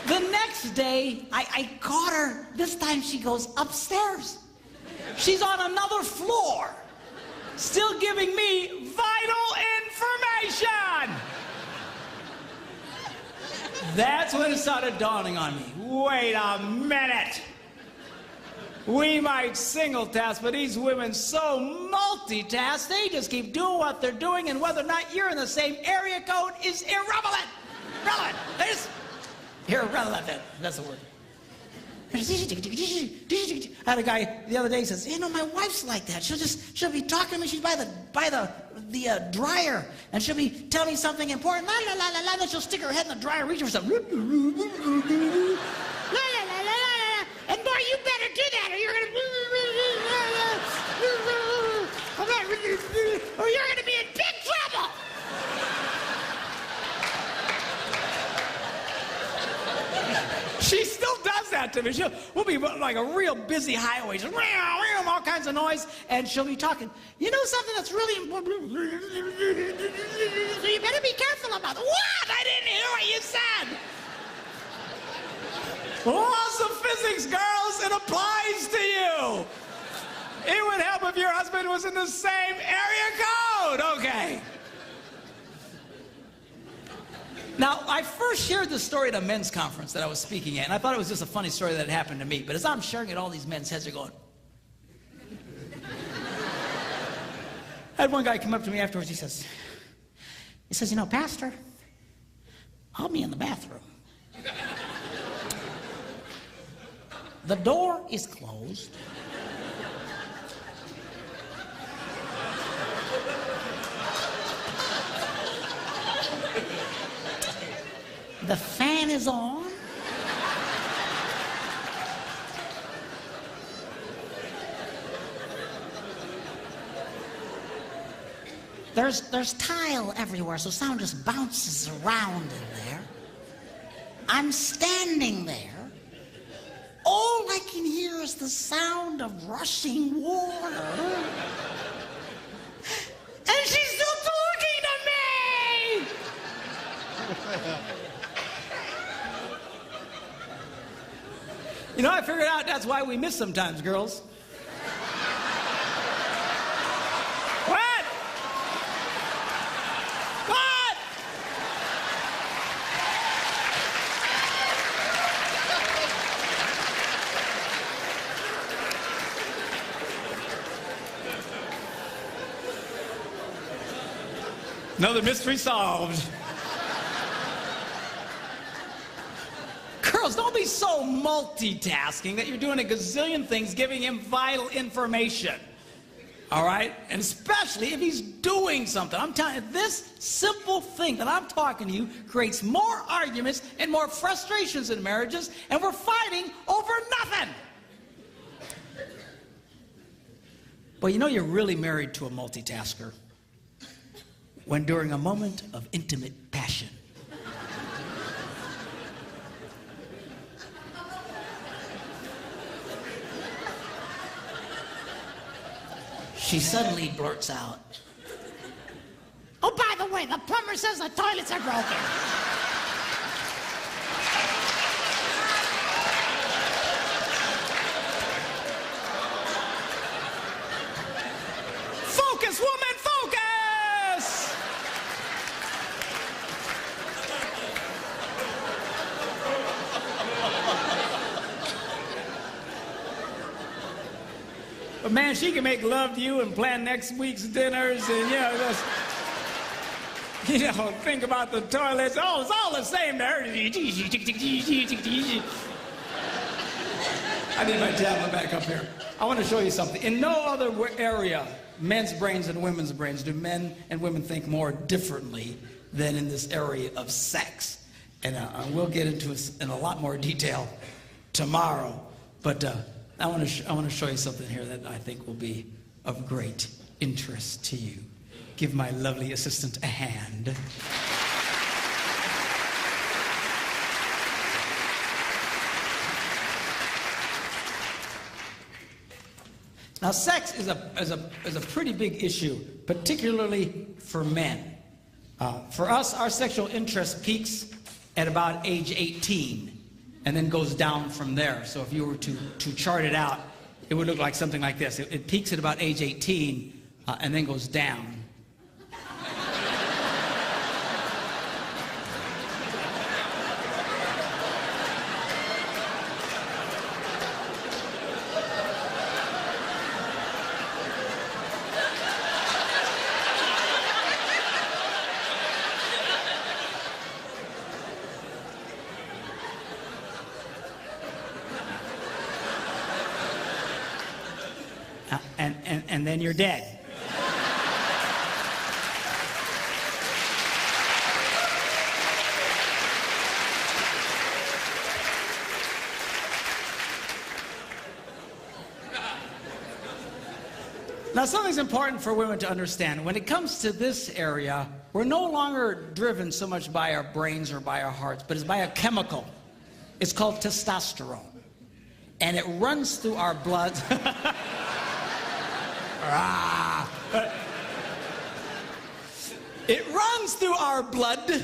The next day, I caught her. This time she goes upstairs. She's on another floor, still giving me vital information. That's when it started dawning on me. Wait a minute. We might single task, but these women so multitask, they just keep doing what they're doing, and whether or not you're in the same area code is irrelevant. It's irrelevant. That's the word. I had a guy the other day says, "You know, my wife's like that. She'll be talking to me. She's by the dryer, and she'll be telling me something important. La la la la la. Then she'll stick her head in the dryer, reach for something. La la la la la. And boy, you better do that, or you're gonna be in big trouble." She still does that to me. We'll be like a real busy highway, just all kinds of noise, and she'll be talking. "You know something that's really important? So you better be careful about it." What? I didn't hear what you said. Laws of physics, girls, it applies to you. It would help if your husband was in the same area code. Okay. Now, I first shared this story at a men's conference that I was speaking at, and I thought it was just a funny story that had happened to me. But as I'm sharing it, all these men's heads are going. I had one guy come up to me afterwards. He says, "You know, Pastor, I'll be in the bathroom. The door is closed. The fan is on. There's tile everywhere, so sound just bounces around in there. I'm standing there. All I can hear is the sound of rushing water. You know, I figured out that's why we miss sometimes, girls. What? What? Another mystery solved. Girls, don't be so multitasking that you're doing a gazillion things, giving him vital information. All right? And especially if he's doing something. I'm telling you, this simple thing that I'm talking to you creates more arguments and more frustrations in marriages, and we're fighting over nothing. Well, you know you're really married to a multitasker when during a moment of intimate passion, she suddenly blurts out, "Oh, by the way, the plumber says the toilets are broken." Focus, woman, focus! But man, she can make love to you and plan next week's dinners and, think about the toilets. Oh, it's all the same to her. I need my tablet back up here. I want to show you something. In no other area, men's brains and women's brains, do men and women think more differently than in this area of sex. And we'll get into it in a lot more detail tomorrow. But I want to show you something here that I think will be of great interest to you. Give my lovely assistant a hand. Now, sex is a pretty big issue, particularly for men. For us, our sexual interest peaks at about age 18. And then goes down from there. So if you were to chart it out, it would look like something like this. It peaks at about age 18 and then goes down. And then you're dead. Now, something's important for women to understand. When it comes to this area, we're no longer driven so much by our brains or by our hearts, but it's by a chemical. It's called testosterone. And it runs through our blood. It runs through our blood,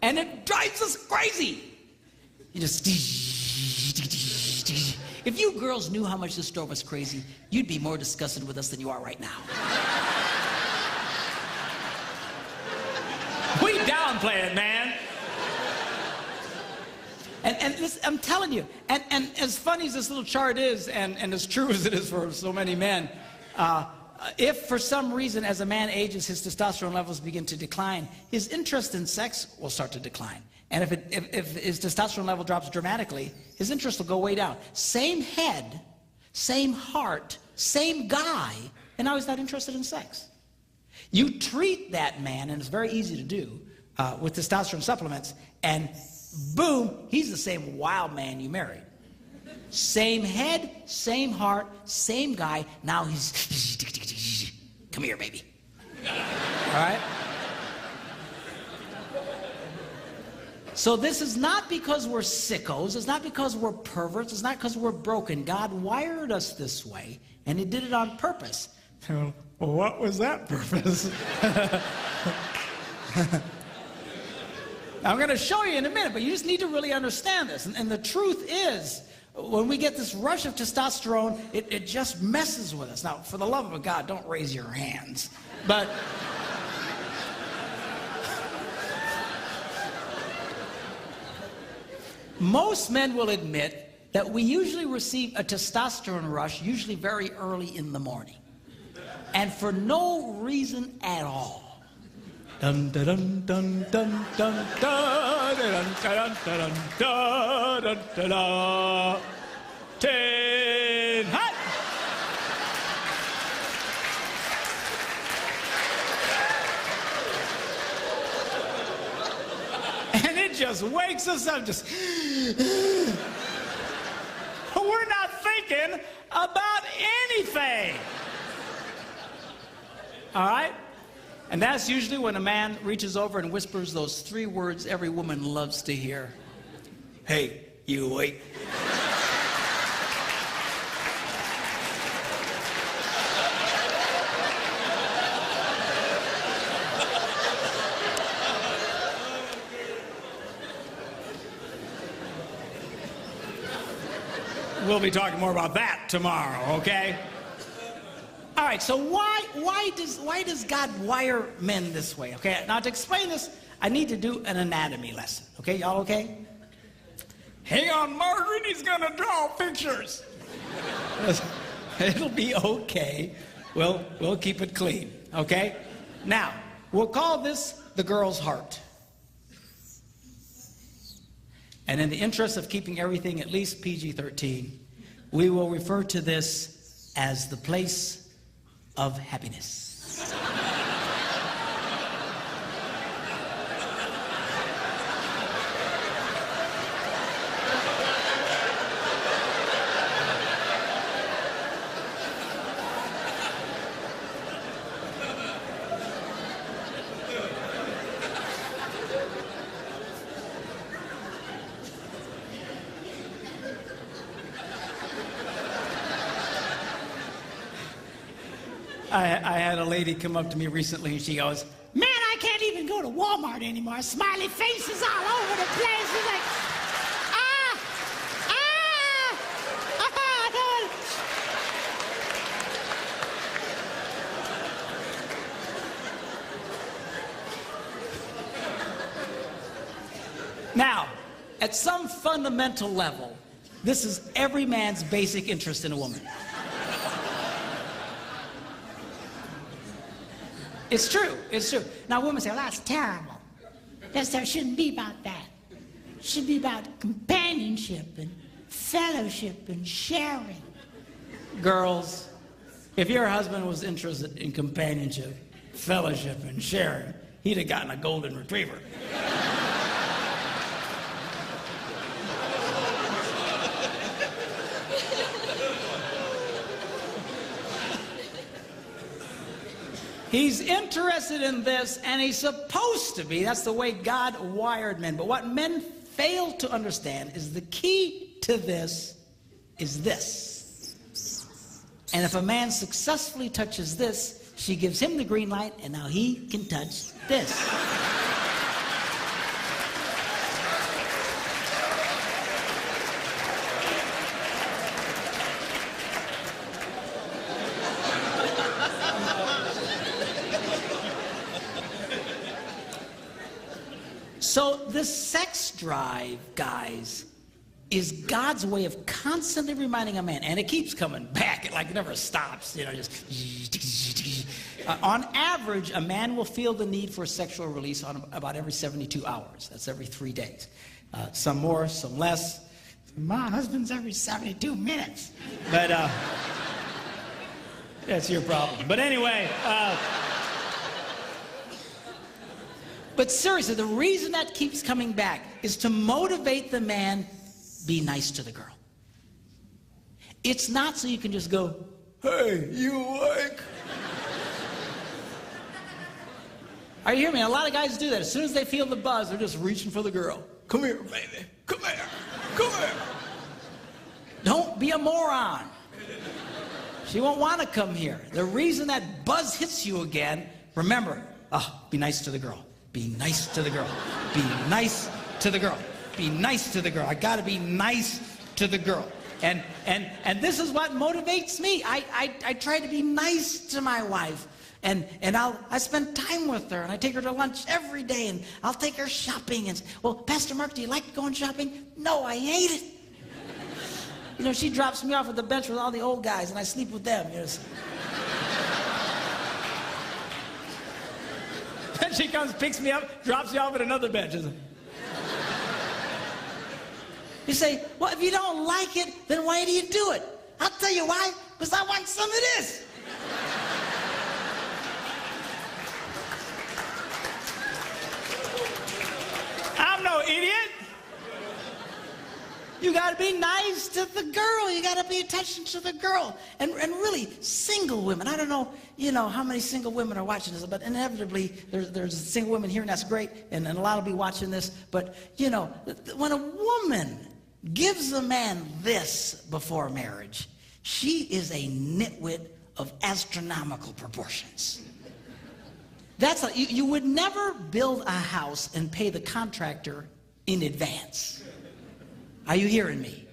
and it drives us crazy. You just... If you girls knew how much this drove us crazy, you'd be more disgusted with us than you are right now. We downplay it, man. And this, I'm telling you, and as funny as this little chart is, and as true as it is for so many men, if for some reason as a man ages, his testosterone levels begin to decline, his interest in sex will start to decline. And if his testosterone level drops dramatically, his interest will go way down. Same head, same heart, same guy, and now he's not interested in sex. You treat that man, and it's very easy to do, with testosterone supplements, and boom, he's the same wild man you married. Same head, same heart, same guy, now he's... Come here, baby. All right? So this is not because we're sickos. It's not because we're perverts. It's not because we're broken. God wired us this way, and he did it on purpose. Well, what was that purpose? I'm going to show you in a minute, but you just need to really understand this. And the truth is, when we get this rush of testosterone, it just messes with us. Now, for the love of God, don't raise your hands. But most men will admit that we usually receive a testosterone rush, usually very early in the morning, and for no reason at all. Dun dun dun dun dun dun dun dun dun dun dun dun dun dun. 10 hot. And it just wakes us up. Just we're not thinking about anything. All right? And that's usually when a man reaches over and whispers those 3 words every woman loves to hear. Hey, you awake? We'll be talking more about that tomorrow, okay? All right, so why does God wire men this way? Okay, now to explain this, I need to do an anatomy lesson. Okay, y'all okay? Hang on, Margaret, he's gonna draw pictures. It'll be okay. We'll keep it clean, okay? Now, we'll call this the girl's heart. And in the interest of keeping everything at least PG-13, we will refer to this as the place of happiness. I had a lady come up to me recently and she goes, "Man, I can't even go to Walmart anymore. Smiley faces all over the place." She's like, Now, at some fundamental level, this is every man's basic interest in a woman. It's true, it's true. Now women say, well, that's terrible. That shouldn't be about that. It should be about companionship and fellowship and sharing. Girls, if your husband was interested in companionship, fellowship, and sharing, he'd have gotten a golden retriever. He's interested in this, and he's supposed to be. That's the way God wired men. But what men fail to understand is the key to this is this. And if a man successfully touches this, she gives him the green light, and now he can touch this. So this sex drive, guys, is God's way of constantly reminding a man, and it keeps coming back, it never stops, just on average, a man will feel the need for sexual release on about every 72 hours. That's every 3 days. Some more, some less. My husband's every 72 minutes. But that's your problem. But anyway, but seriously, the reason that keeps coming back is to motivate the man, be nice to the girl. It's not so you can just go, hey, you awake? Are you hearing me? A lot of guys do that. As soon as they feel the buzz, they're just reaching for the girl. Come here, baby. Come here. Come here. Don't be a moron. She won't want to come here. The reason that buzz hits you again, remember, be nice to the girl. Be nice to the girl. Be nice to the girl. Be nice to the girl. I gotta be nice to the girl. And this is what motivates me. I try to be nice to my wife. And I spend time with her, and I take her to lunch every day, and I'll take her shopping. And well, Pastor Mark, do you like going shopping? No, I hate it. You know, she drops me off at the bench with all the old guys, and I sleep with them. You know. Then she comes, picks me up, drops me off at another bench. You say, well, if you don't like it, then why do you do it? I'll tell you why, because I want some of this. I'm no idiot. You got to be nice to the girl. You got to pay attention to the girl. And really, single women. I don't know, you know, how many single women are watching this, but inevitably there's single women here, and that's great, and a lot will be watching this. But, you know, when a woman gives a man this before marriage, she is a nitwit of astronomical proportions. That's you would never build a house and pay the contractor in advance. Are you hearing me?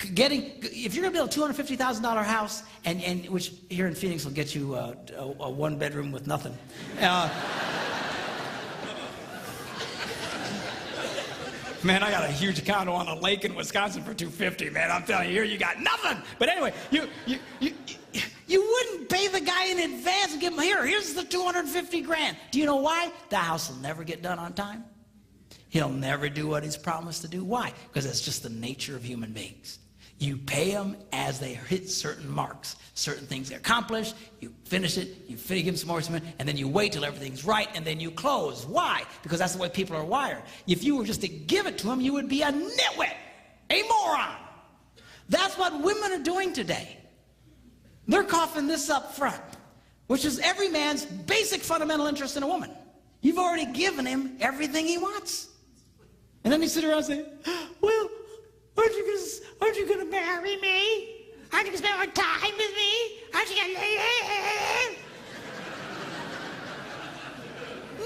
If you're going to build a $250,000 house, and which here in Phoenix will get you a one bedroom with nothing. Man, I got a huge condo on a lake in Wisconsin for $250,000, man. I'm telling you, here you got nothing. But anyway, you wouldn't pay the guy in advance and give him, here's the $250,000. Do you know why? The house will never get done on time. He'll never do what he's promised to do. Why? Because it's just the nature of human beings. You pay them as they hit certain marks, certain things get accomplished, you finish it, you give them some more, and then you wait till everything's right, and then you close. Why? Because that's the way people are wired. If you were just to give it to them, you would be a nitwit, a moron. That's what women are doing today. They're coughing this up front, which is every man's basic fundamental interest in a woman. You've already given him everything he wants. And then they sit around and say, well, aren't you going to marry me? Aren't you going to spend more time with me? Aren't you going to...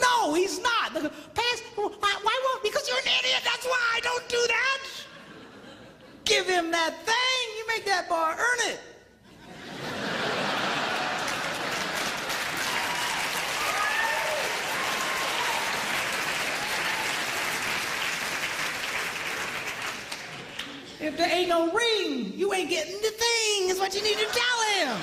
No, he's not. Why won't? Because you're an idiot. That's why. Don't do that. Give him that thing. You make that boy earn it. If there ain't no ring, you ain't getting the thing, is what you need to tell him.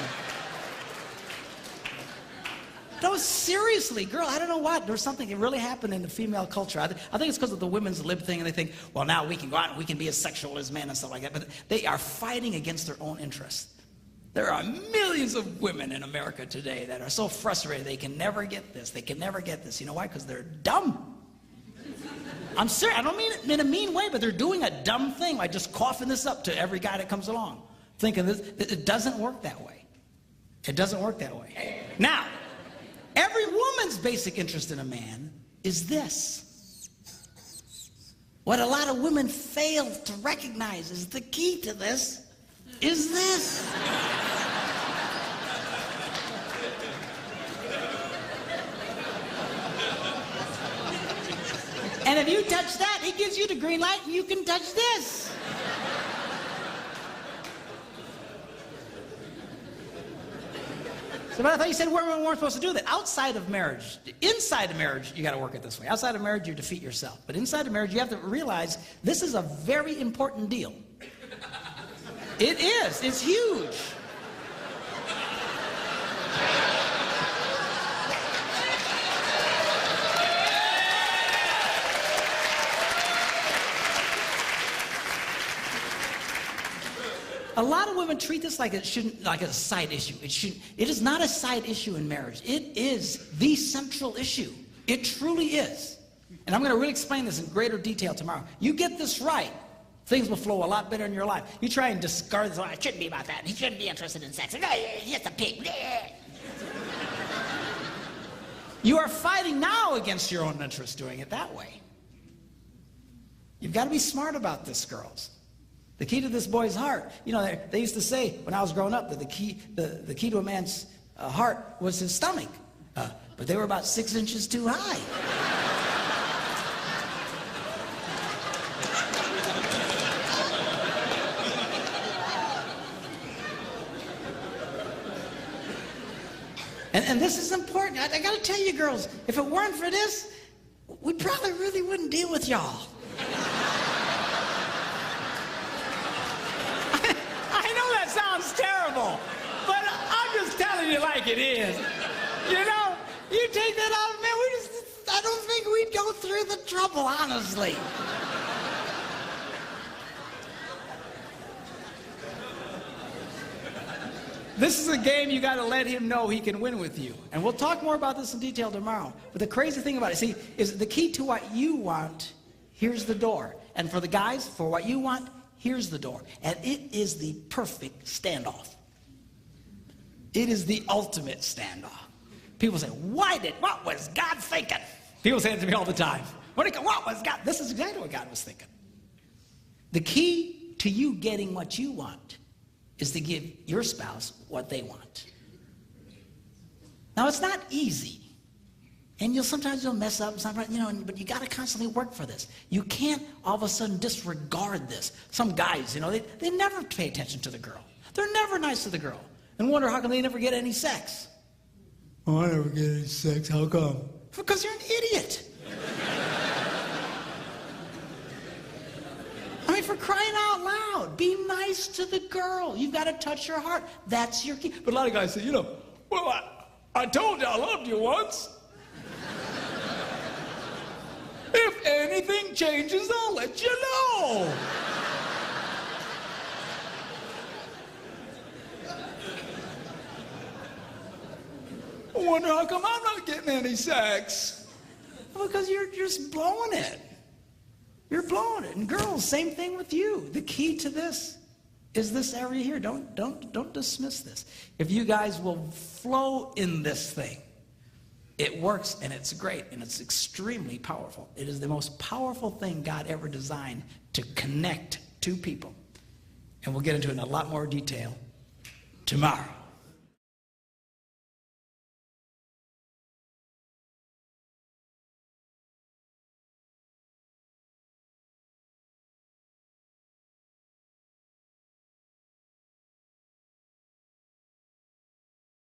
No, seriously, girl, I don't know what. There's something that really happened in the female culture. I think it's because of the women's lib thing, and they think, well, now we can go out and we can be as sexual as men and stuff like that. But they are fighting against their own interests. There are millions of women in America today that are so frustrated they can never get this. They can never get this. You know why? Because they're dumb. I'm serious. I don't mean it in a mean way, but they're doing a dumb thing, like just coughing this up to every guy that comes along, thinking this. It doesn't work that way. It doesn't work that way. Now, every woman's basic interest in a man is this. What a lot of women fail to recognize is the key to this is this. And if you touch that, he gives you the green light, and you can touch this. So, but I thought you said women weren't supposed to do that. Outside of marriage, inside of marriage, you got to work it this way. Outside of marriage, you defeat yourself. But inside of marriage, you have to realize this is a very important deal. It is. It's huge. A lot of women treat this like it shouldn't, like a side issue. It is not a side issue in marriage. It is the central issue. It truly is. And I'm going to really explain this in greater detail tomorrow. You get this right, things will flow a lot better in your life. You try and discard this, oh, it shouldn't be about that. He shouldn't be interested in sex. He's just a pig. You are fighting now against your own interests doing it that way. You've got to be smart about this, girls. The key to this boy's heart, you know, they used to say when I was growing up that the key to a man's heart was his stomach, but they were about 6 inches too high. And this is important. I got to tell you, girls, if it weren't for this, we probably really wouldn't deal with y'all. I know that sounds terrible, but I'm just telling you like it is. You know, you take that out, man, I don't think we'd go through the trouble, honestly. This is a game you got to let him know he can win with you. And we'll talk more about this in detail tomorrow. But the crazy thing about it, see, is the key to what you want, here's the door. And for the guys, for what you want, here's the door. And it is the perfect standoff. It is the ultimate standoff. People say, what was God thinking? People say it to me all the time. What was God? This is exactly what God was thinking. The key to you getting what you want is to give your spouse what they want. Now, it's not easy. And sometimes you'll mess up, but you got to constantly work for this. You can't all of a sudden disregard this. Some guys, they never pay attention to the girl. They're never nice to the girl. And wonder how come they never get any sex. Oh, I never get any sex. How come? Because you're an idiot. I mean, for crying out loud, be nice to the girl. You've got to touch her heart. That's your key. But a lot of guys say, well, I told you I loved you once. If anything changes, I'll let you know. I wonder how come I'm not getting any sex. Because you're just blowing it. You're blowing it. And girls, same thing with you. The key to this is this area here. Don't dismiss this. If you guys will flow in this thing, it works and it's great and it's extremely powerful. It is the most powerful thing God ever designed to connect two people. And we'll get into it in a lot more detail tomorrow.